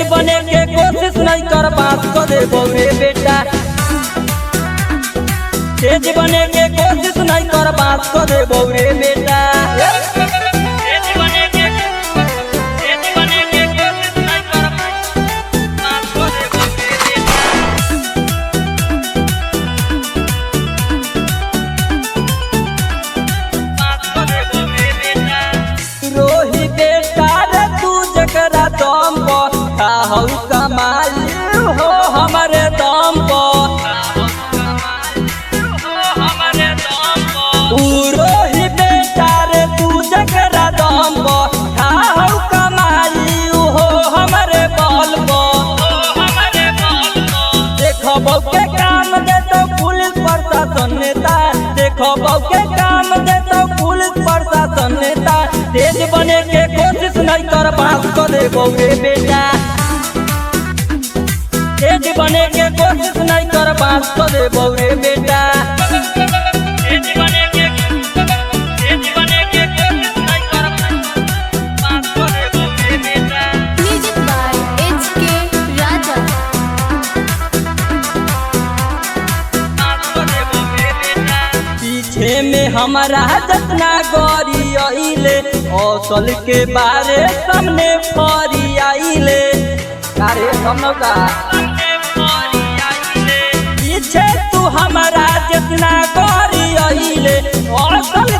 बने के कोशिश नहीं कर बात को दे रे बेटा। तेज बने के कोशिश नहीं कर बात को दे रे बेटा। रोही बेटा रे तू जकरा दम पर कमाल हो हमारे दम पर। रोही बेटा रे तू जकरा दम पर कमाली हो हमारे बल पर। देखो बहू के काम दे तो पुलिस प्रशासन नेता। देखो बहू के काम दे तो पुलिस प्रशासन नेता। तेज बने के कोशिश नहीं कर बात को दे रे बेटा। तेज बने के कोशिश नहीं कर बात को दे रे बेटा। Music by HK Raja. पीछे में हमारा जतना गौरी आइले औसल के बारे सामने फरी आइले। अरे का पीछे तू हमारा जितना गौरी आइले औसल